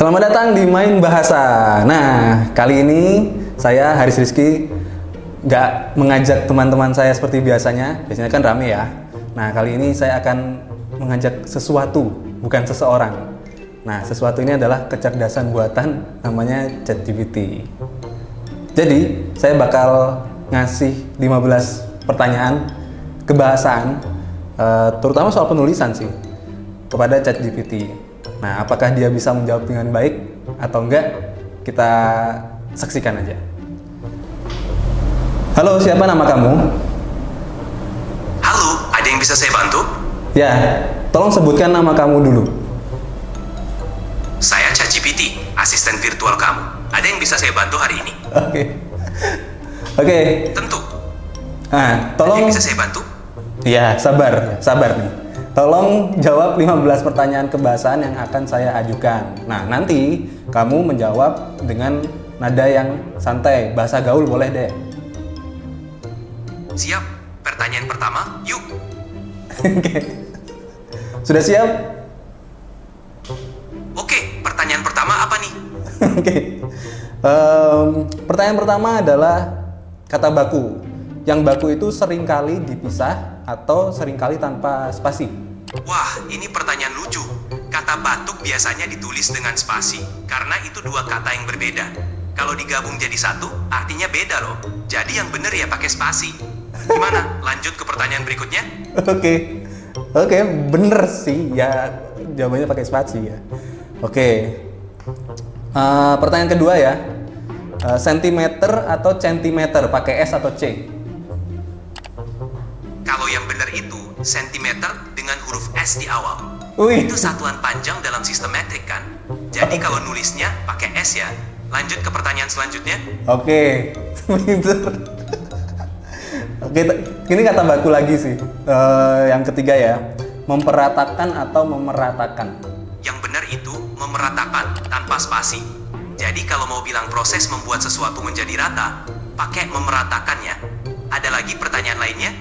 Selamat datang di Main Bahasa. Nah, kali ini saya Haris Rizky nggak mengajak teman-teman saya seperti biasanya. Biasanya kan rame ya. Nah, kali ini saya akan mengajak sesuatu, bukan seseorang. Nah, sesuatu ini adalah kecerdasan buatan namanya ChatGPT. Jadi, saya bakal ngasih 15 pertanyaan kebahasaan, terutama soal penulisan sih, kepada ChatGPT. Nah, apakah dia bisa menjawab dengan baik atau enggak? Kita saksikan aja. Halo, siapa nama kamu? Halo, ada yang bisa saya bantu? Ya, tolong sebutkan nama kamu dulu. Saya ChatGPT, asisten virtual kamu. Ada yang bisa saya bantu hari ini? Oke. Tentu. Nah, Ada tolong. yang bisa saya bantu? Ya, sabar nih. Tolong jawab 15 pertanyaan kebahasaan yang akan saya ajukan. Nah, nanti kamu menjawab dengan nada yang santai, bahasa gaul boleh deh. Siap. Pertanyaan pertama, yuk. Oke. Sudah siap? Oke, pertanyaan pertama apa nih? Oke. Pertanyaan pertama adalah kata baku. Yang baku itu seringkali dipisah atau seringkali tanpa spasi. Wah, ini pertanyaan lucu. Kata batuk biasanya ditulis dengan spasi, karena itu dua kata yang berbeda. Kalau digabung jadi satu, artinya beda loh. Jadi yang bener ya pakai spasi. Gimana? Lanjut ke pertanyaan berikutnya? Oke, bener sih ya, jawabannya pakai spasi ya. Oke. Pertanyaan kedua ya. Sentimeter atau centimeter, pakai S atau C? Kalau yang bener itu, sentimeter dengan huruf S di awal. Wih. Itu satuan panjang dalam sistem metrik kan? Jadi kalau nulisnya pakai S ya. Lanjut ke pertanyaan selanjutnya. Oke. Oke, ini kata baku lagi sih. Yang ketiga ya, memperatakan atau memeratakan. Yang benar itu memeratakan tanpa spasi. Jadi kalau mau bilang proses membuat sesuatu menjadi rata, pakai memeratakan ya. Ada lagi pertanyaan lainnya?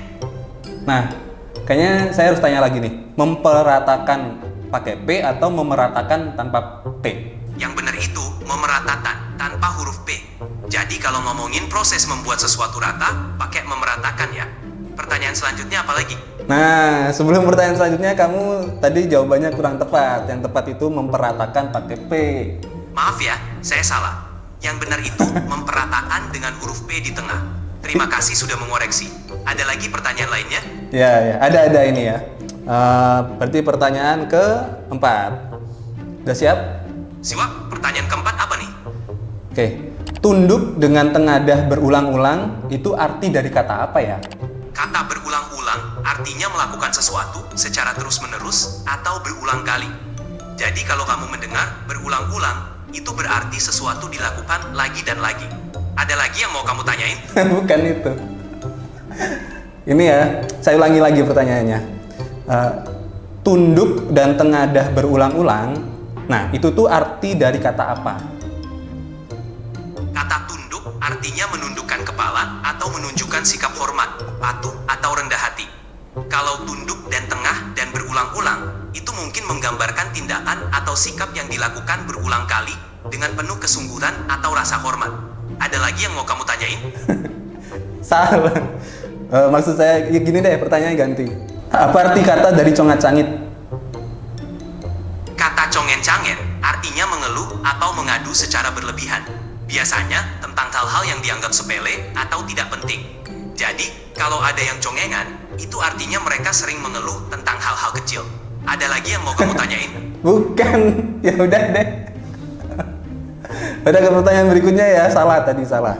Nah, kayaknya saya harus tanya lagi nih. Memperatakan pakai P atau memeratakan tanpa P? Yang benar itu memeratakan tanpa huruf P. Jadi kalau ngomongin proses membuat sesuatu rata, pakai memeratakan ya. Pertanyaan selanjutnya apa lagi? Nah, sebelum pertanyaan selanjutnya, kamu tadi jawabannya kurang tepat. Yang tepat itu memperatakan pakai P. Maaf ya, saya salah. Yang benar itu memperatakan dengan huruf P di tengah. Terima kasih sudah mengoreksi. Ada lagi pertanyaan lainnya? Ya, ada ini ya. Berarti pertanyaan keempat. Udah siap? Siap, pertanyaan keempat apa nih? Oke. Tunduk dengan tengadah berulang-ulang itu arti dari kata apa ya? Kata berulang-ulang artinya melakukan sesuatu secara terus-menerus atau berulang kali. Jadi kalau kamu mendengar berulang-ulang, itu berarti sesuatu dilakukan lagi dan lagi. Ada lagi yang mau kamu tanyain? Bukan itu. Ini ya, saya ulangi lagi pertanyaannya. Tunduk dan tengadah berulang-ulang, nah itu tuh arti dari kata apa? Kata tunduk artinya menundukkan kepala atau menunjukkan sikap hormat, patuh atau rendah hati. Kalau tunduk dan tengah dan berulang-ulang, itu mungkin menggambarkan tindakan atau sikap yang dilakukan berulang kali dengan penuh kesungguhan atau rasa hormat. Ada lagi yang mau kamu tanyain? Salah. Maksud saya ya gini deh, pertanyaannya ganti. Apa arti kata dari congat-cangit? Kata congen-cangen artinya mengeluh atau mengadu secara berlebihan. Biasanya tentang hal-hal yang dianggap sepele atau tidak penting. Jadi, kalau ada yang congengan, itu artinya mereka sering mengeluh tentang hal-hal kecil. Ada lagi yang mau kamu tanyain? Bukan. Ya udah deh. Udah ke pertanyaan berikutnya ya. Salah tadi, salah.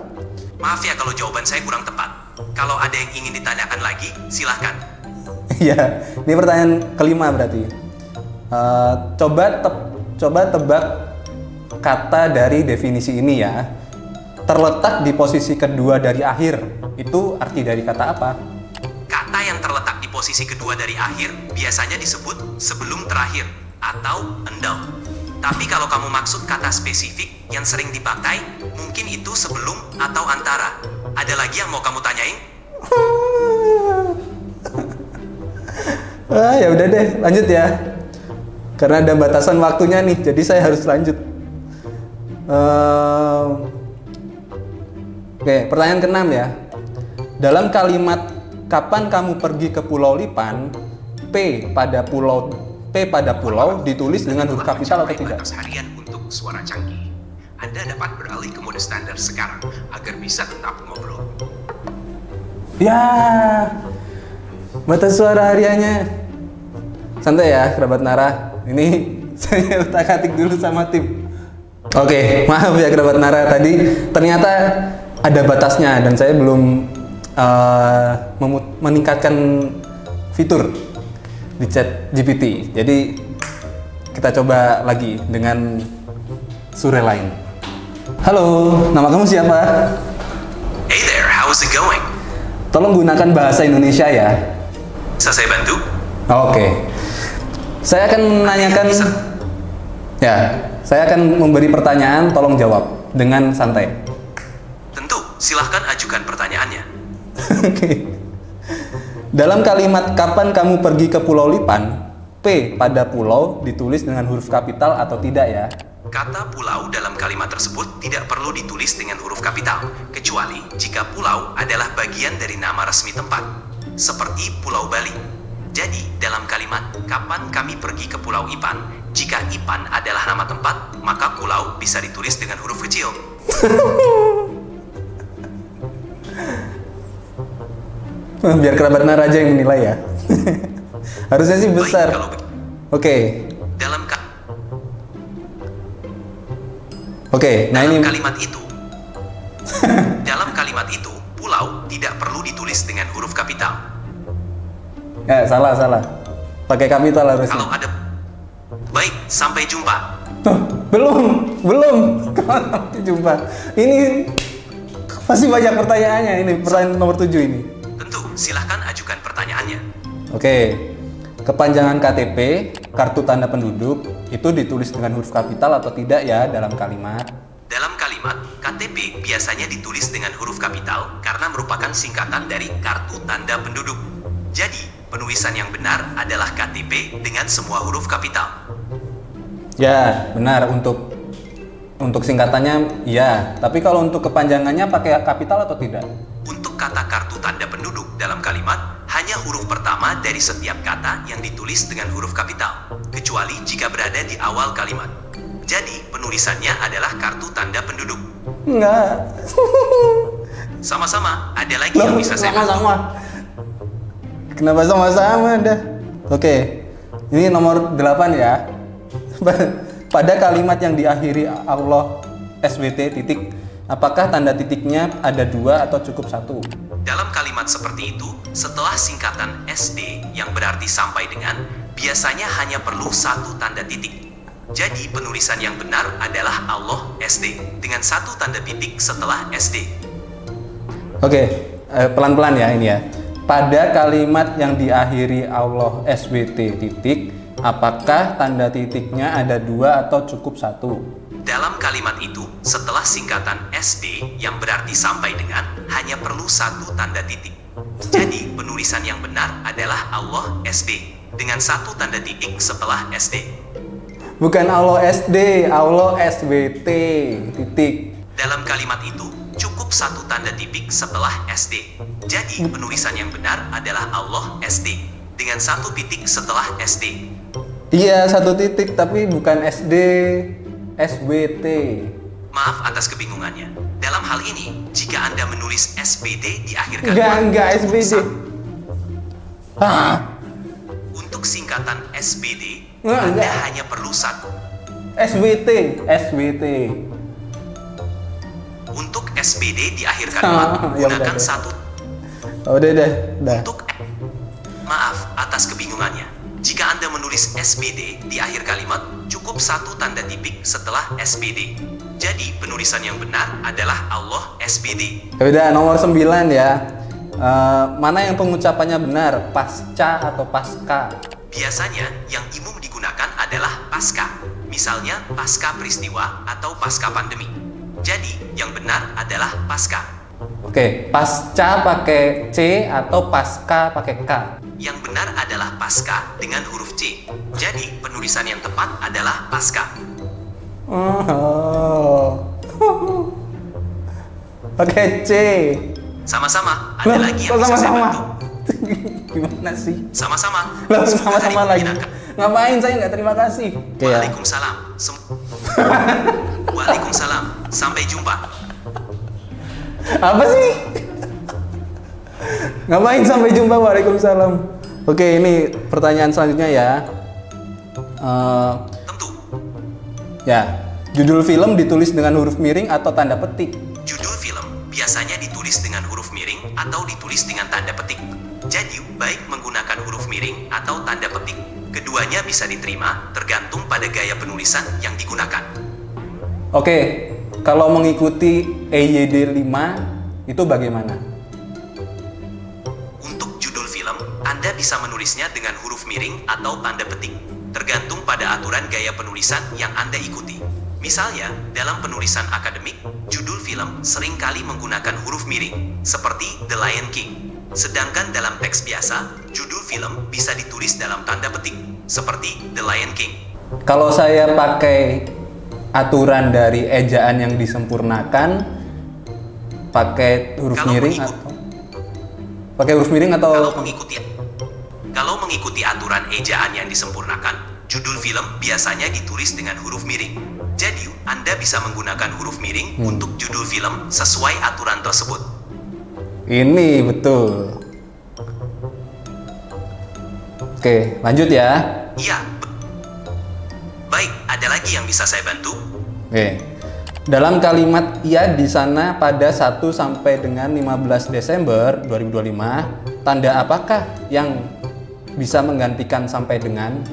Maaf ya kalau jawaban saya kurang tepat. Kalau ada yang ingin ditanyakan lagi, silahkan. Iya, ini pertanyaan kelima berarti. Coba tebak kata dari definisi ini ya. Terletak di posisi kedua dari akhir. Itu arti dari kata apa? Kata yang terletak di posisi kedua dari akhir biasanya disebut sebelum terakhir atau endau. Tapi kalau kamu maksud kata spesifik yang sering dipakai, mungkin itu sebelum atau antara. Ada lagi yang mau kamu tanyain? Ya udah deh, lanjut ya. Karena ada batasan waktunya nih, jadi saya harus lanjut. Oke, pertanyaan ke-6 ya. Dalam kalimat kapan kamu pergi ke Pulau Lipan, P pada pulau ditulis dengan huruf kapital atau tidak? Batas harian untuk suara canggih. Anda dapat beralih ke mode standar sekarang agar bisa tetap ngobrol. Ya, batas suara hariannya. Santai ya, kerabat Nara. Ini saya utak-atik dulu sama tim. Oke, maaf ya kerabat Nara. Tadi ternyata ada batasnya dan saya belum meningkatkan fitur di chat GPT. Jadi kita coba lagi dengan sure lain. Halo, nama kamu siapa? Hey there, how's it going? Tolong gunakan bahasa Indonesia ya. Bisa saya bantu? Oke. Saya akan menanyakan, saya akan memberi pertanyaan, tolong jawab dengan santai. Tentu, silahkan ajukan pertanyaannya. Oke. Dalam kalimat kapan kamu pergi ke Pulau Lipan, P pada pulau ditulis dengan huruf kapital atau tidak ya? Kata pulau dalam kalimat tersebut tidak perlu ditulis dengan huruf kapital, kecuali jika pulau adalah bagian dari nama resmi tempat, seperti Pulau Bali. Jadi, dalam kalimat, kapan kami pergi ke Pulau Ipan, jika Ipan adalah nama tempat, maka pulau bisa ditulis dengan huruf kecil. Biar kerabat Nara aja yang menilai ya. Harusnya sih besar. Oke. Nah ini dalam kalimat itu, pulau tidak perlu ditulis dengan huruf kapital. Ya, salah. Pakai kapital harusnya. Kalau ada. Baik, sampai jumpa. Belum. Sampai jumpa. Ini pasti banyak pertanyaannya ini, pertanyaan nomor 7 ini. Tentu, silahkan ajukan pertanyaannya. Oke. Kepanjangan KTP, kartu tanda penduduk, itu ditulis dengan huruf kapital atau tidak ya dalam kalimat? Dalam kalimat, KTP biasanya ditulis dengan huruf kapital karena merupakan singkatan dari kartu tanda penduduk. Jadi, penulisan yang benar adalah KTP dengan semua huruf kapital. Ya, benar. Untuk singkatannya, ya. Tapi kalau untuk kepanjangannya pakai kapital atau tidak? Untuk kata kartu tanda penduduk dalam kalimat, hanya huruf pertama dari setiap kata yang ditulis dengan huruf kapital, kecuali jika berada di awal kalimat. Jadi, penulisannya adalah kartu tanda penduduk. Enggak. Sama-sama, ada lagi yang bisa saya bantu. Sama-sama. Kenapa sama-sama dah? Oke, ini nomor 8 ya. Pada kalimat yang diakhiri Allah SWT titik, apakah tanda titiknya ada 2 atau cukup 1? Dalam kalimat seperti itu, setelah singkatan SD yang berarti sampai dengan, biasanya hanya perlu 1 tanda titik. Jadi penulisan yang benar adalah Allah SD dengan 1 tanda titik setelah SD. Oke, pelan-pelan ya ini ya. Pada kalimat yang diakhiri Allah SWT titik, apakah tanda titiknya ada 2 atau cukup 1? Dalam kalimat itu, setelah singkatan SD yang berarti sampai dengan, hanya perlu 1 tanda titik. Jadi, penulisan yang benar adalah Allah SD dengan 1 tanda titik setelah SD. Bukan Allah SD, Allah SWT titik. Dalam kalimat itu, cukup 1 tanda titik setelah SD. Jadi, penulisan yang benar adalah Allah SD dengan 1 titik setelah SD. Iya, 1 titik tapi bukan SD, SWT. Maaf atas kebingungannya. Dalam hal ini, jika Anda menulis SBD di akhir kalimat, enggak SBD. Untuk singkatan SBD, Anda hanya perlu 1. SWT. Untuk SBD di akhir kalimat, gunakan 1. Udah. Maaf atas kebingungannya. Jika Anda menulis SBD di akhir kalimat, cukup 1 tanda titik setelah SBD. Jadi, penulisan yang benar adalah Allah SBD. Udah, nomor 9 ya. Mana yang pengucapannya benar? Pasca atau pasca? Biasanya, yang umum digunakan adalah pasca. Misalnya, pasca peristiwa atau pasca pandemi. Jadi, yang benar adalah pasca. Oke, pasca pakai C atau pasca pakai K? Yang benar adalah pasca dengan huruf C. Jadi, penulisan yang tepat adalah pasca. Oh. Oke, C. Sama-sama, ada lagi yang bisa saya sama-sama? bantu. Gimana sih? Sama-sama. Lah, Semoga sama-sama hari lagi. menyenangkan. Ngapain saya nggak terima kasih? Oke ya. Waalaikumsalam. Waalaikumsalam. Sampai jumpa. Apa sih? Ngapain sampai jumpa? Waalaikumsalam. Oke, ini pertanyaan selanjutnya ya. Tentu. Ya, judul film ditulis dengan huruf miring atau tanda petik? Judul film biasanya ditulis dengan huruf miring atau ditulis dengan tanda petik. Jadi, baik menggunakan huruf miring atau tanda petik, keduanya bisa diterima tergantung pada gaya penulisan yang digunakan. Oke, kalau mengikuti EYD 5 itu bagaimana? Untuk judul film, Anda bisa menulisnya dengan huruf miring atau tanda petik, tergantung pada aturan gaya penulisan yang Anda ikuti. Misalnya, dalam penulisan akademik, judul film seringkali menggunakan huruf miring, seperti The Lion King. Sedangkan dalam teks biasa, judul film bisa ditulis dalam tanda petik, seperti The Lion King. Kalau saya pakai aturan dari ejaan yang disempurnakan, pakai huruf miring atau pakai huruf miring atau Kalau mengikuti aturan ejaan yang disempurnakan, judul film biasanya ditulis dengan huruf miring. Jadi, Anda bisa menggunakan huruf miring untuk judul film sesuai aturan tersebut. Ini betul. Oke, lanjut ya. Iya. Baik, ada lagi yang bisa saya bantu? Oke. Dalam kalimat "ya" di sana pada 1 sampai dengan 15 Desember 2025, tanda apakah yang bisa menggantikan sampai dengan?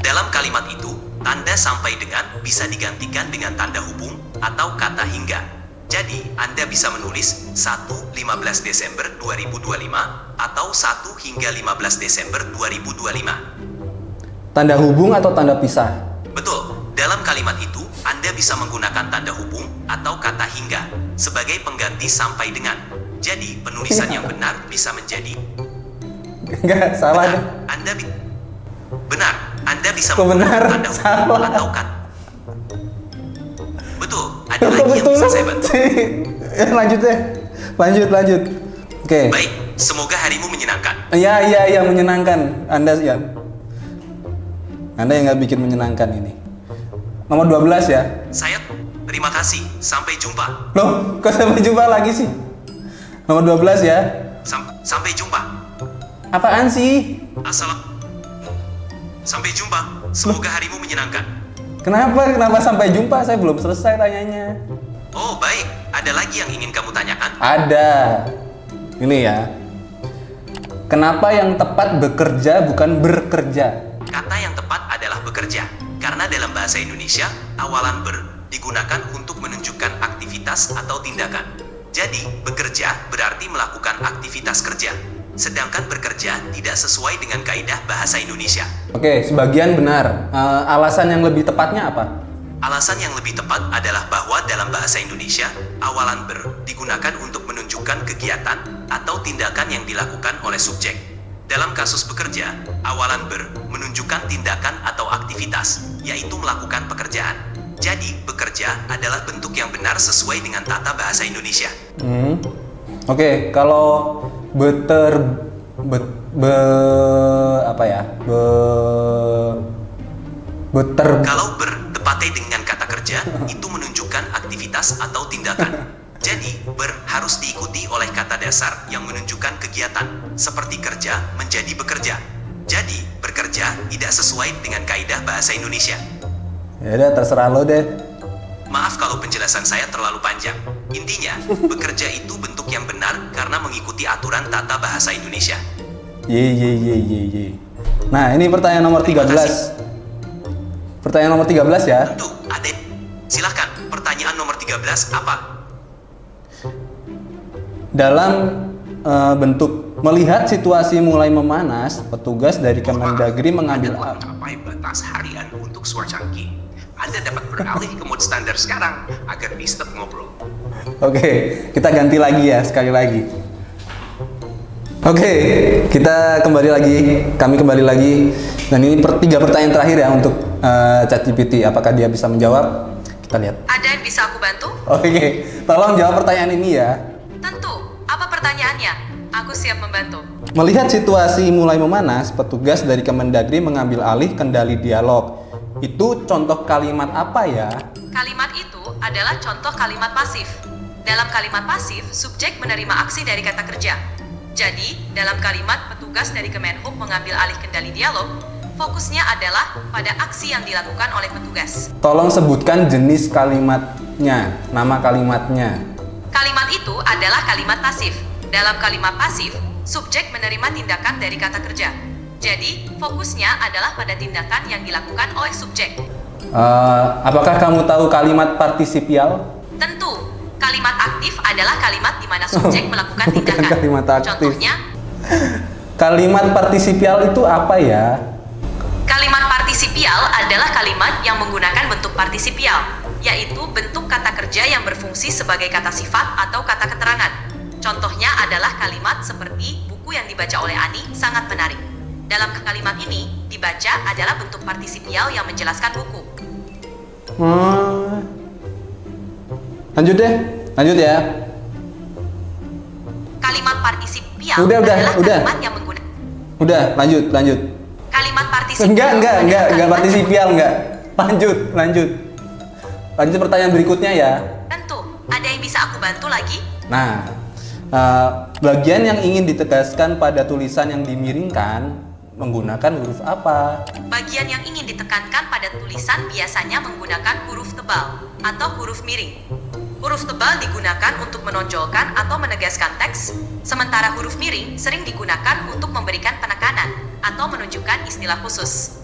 Dalam kalimat itu, tanda sampai dengan bisa digantikan dengan tanda hubung atau kata hingga. Jadi, Anda bisa menulis 1-15 Desember 2025 atau 1 hingga 15 Desember 2025. Tanda hubung atau tanda pisah? Betul, dalam kalimat itu, Anda bisa menggunakan tanda hubung atau kata hingga sebagai pengganti sampai dengan. Jadi, penulisan yang benar bisa menjadi Enggak, salah deh. Benar, Anda bisa Kok benar? tanda hubung Salah. atau kata. Betul, ada lagi yang bisa saya bantu. Ya, lanjut deh. Lanjut. Oke. Baik, semoga harimu menyenangkan. Iya, menyenangkan. Anda ya. Anda yang nggak bikin menyenangkan ini. Nomor 12 ya. Saya terima kasih, sampai jumpa. Loh, kok sampai jumpa lagi sih? Nomor 12 ya. Sampai jumpa. Apaan sih? Sampai jumpa. Semoga harimu menyenangkan. Kenapa sampai jumpa? Saya belum selesai tanyanya. Oh, baik. Ada lagi yang ingin kamu tanyakan? Ada. Ini ya. Kenapa yang tepat bekerja bukan bekerja? Kata yang tepat adalah bekerja. Karena dalam bahasa Indonesia, awalan ber digunakan untuk menunjukkan aktivitas atau tindakan. Jadi, bekerja berarti melakukan aktivitas kerja. Sedangkan bekerja tidak sesuai dengan kaidah bahasa Indonesia. Oke, sebagian benar. Alasan yang lebih tepatnya apa? Alasan yang lebih tepat adalah bahwa dalam bahasa Indonesia, awalan ber digunakan untuk menunjukkan kegiatan atau tindakan yang dilakukan oleh subjek. Dalam kasus bekerja, awalan ber menunjukkan tindakan atau aktivitas, yaitu melakukan pekerjaan. Jadi, bekerja adalah bentuk yang benar sesuai dengan tata bahasa Indonesia. Oke, kalau Kalau ber tepatnya dengan kata kerja, itu menunjukkan aktivitas atau tindakan. Jadi, ber harus diikuti oleh kata dasar yang menunjukkan kegiatan, seperti kerja menjadi bekerja. Jadi, bekerja tidak sesuai dengan kaidah bahasa Indonesia. Ya udah, terserah lo deh. Maaf kalau penjelasan saya terlalu panjang. Intinya, bekerja itu bentuk yang benar karena mengikuti aturan tata bahasa Indonesia. Ye. Nah, ini pertanyaan nomor 13. Pertanyaan nomor 13 ya. Tentu, Adek. Silahkan, pertanyaan nomor 13 apa? Dalam bentuk melihat situasi mulai memanas, petugas dari Kemendagri mengambil Anda telah mencapai batas harian untuk suara canggih. Anda dapat beralih ke mode standar sekarang agar bisa ngobrol. Oke, kita ganti lagi ya, sekali lagi. Oke, kita kembali lagi. Kami kembali lagi. Dan ini 3 pertanyaan terakhir ya untuk ChatGPT. Apakah dia bisa menjawab? Kita lihat. Ada yang bisa aku bantu? Oke, tolong jawab pertanyaan ini ya. Tentu. Apa pertanyaannya? Aku siap membantu. Melihat situasi mulai memanas, petugas dari Kemendagri mengambil alih kendali dialog. Itu contoh kalimat apa ya? Kalimat itu adalah contoh kalimat pasif. Dalam kalimat pasif, subjek menerima aksi dari kata kerja. Jadi, dalam kalimat petugas dari Kemenhub mengambil alih kendali dialog, fokusnya adalah pada aksi yang dilakukan oleh petugas. Tolong sebutkan jenis kalimatnya, nama kalimatnya. Kalimat itu adalah kalimat pasif. Dalam kalimat pasif, subjek menerima tindakan dari kata kerja. Jadi, fokusnya adalah pada tindakan yang dilakukan oleh subjek. Apakah kamu tahu kalimat partisipial? Tentu, kalimat aktif adalah kalimat di mana subjek melakukan tindakan. Kalimat aktif. Contohnya, Kalimat partisipial itu apa ya? kalimat partisipial adalah kalimat yang menggunakan bentuk partisipial, yaitu bentuk kata kerja yang berfungsi sebagai kata sifat atau kata keterangan. Contohnya adalah kalimat seperti buku yang dibaca oleh Ani sangat menarik. Dalam kalimat ini, dibaca adalah bentuk partisipial yang menjelaskan buku. Lanjut deh, lanjut ya. Kalimat partisipial Udah, adalah udah. kalimat yang menggunakan. Udah, lanjut. Kalimat partisipial Enggak adalah kalimat partisipial, enggak. Lanjut. Lanjut pertanyaan berikutnya ya. Tentu, ada yang bisa aku bantu lagi? Nah, bagian yang ingin ditegaskan pada tulisan yang dimiringkan menggunakan huruf apa? Bagian yang ingin ditekankan pada tulisan biasanya menggunakan huruf tebal atau huruf miring. Huruf tebal digunakan untuk menonjolkan atau menegaskan teks, sementara huruf miring sering digunakan untuk memberikan penekanan atau menunjukkan istilah khusus.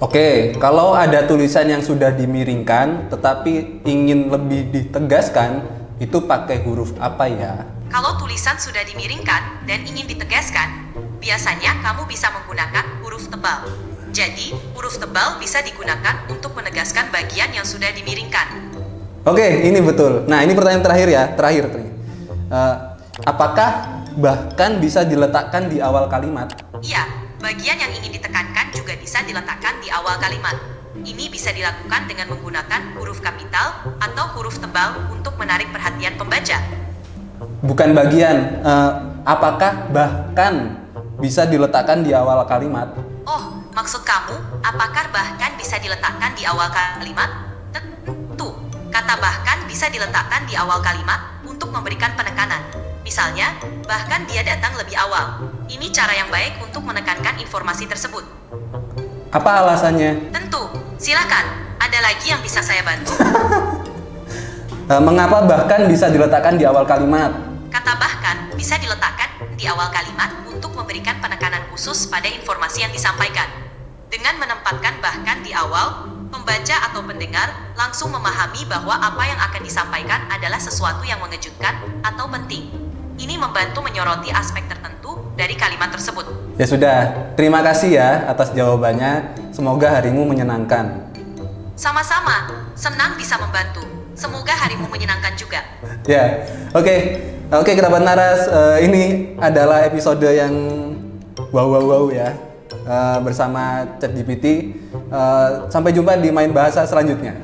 Oke, kalau ada tulisan yang sudah dimiringkan tetapi ingin lebih ditegaskan, itu pakai huruf apa ya? Kalau tulisan sudah dimiringkan dan ingin ditegaskan, biasanya kamu bisa menggunakan huruf tebal. Jadi, huruf tebal bisa digunakan untuk menegaskan bagian yang sudah dimiringkan. Oke, ini betul. Nah, ini pertanyaan terakhir ya, terakhir. Apakah bahkan bisa diletakkan di awal kalimat? Iya, bagian yang ingin ditekankan juga bisa diletakkan di awal kalimat. Ini bisa dilakukan dengan menggunakan huruf kapital atau huruf tebal untuk menarik perhatian pembaca. Bukan bagian, apakah bahkan bisa diletakkan di awal kalimat? Oh, maksud kamu, apakah bahkan bisa diletakkan di awal kalimat? Tentu, kata bahkan bisa diletakkan di awal kalimat untuk memberikan penekanan. Misalnya, bahkan dia datang lebih awal. Ini cara yang baik untuk menekankan informasi tersebut. Apa alasannya? Tentu, silakan. Ada lagi yang bisa saya bantu? Mengapa bahkan bisa diletakkan di awal kalimat? Kata bahkan bisa diletakkan di awal kalimat untuk memberikan penekanan khusus pada informasi yang disampaikan. Dengan menempatkan bahkan di awal, pembaca atau pendengar langsung memahami bahwa apa yang akan disampaikan adalah sesuatu yang mengejutkan atau penting. Ini membantu menyoroti aspek tertentu dari kalimat tersebut. Ya sudah, terima kasih ya atas jawabannya. Semoga harimu menyenangkan. Sama-sama, senang bisa membantu. Semoga harimu menyenangkan juga. Ya, oke, kerabat Naras, ini adalah episode yang wow ya, bersama ChatGPT. Sampai jumpa di Main Bahasa selanjutnya.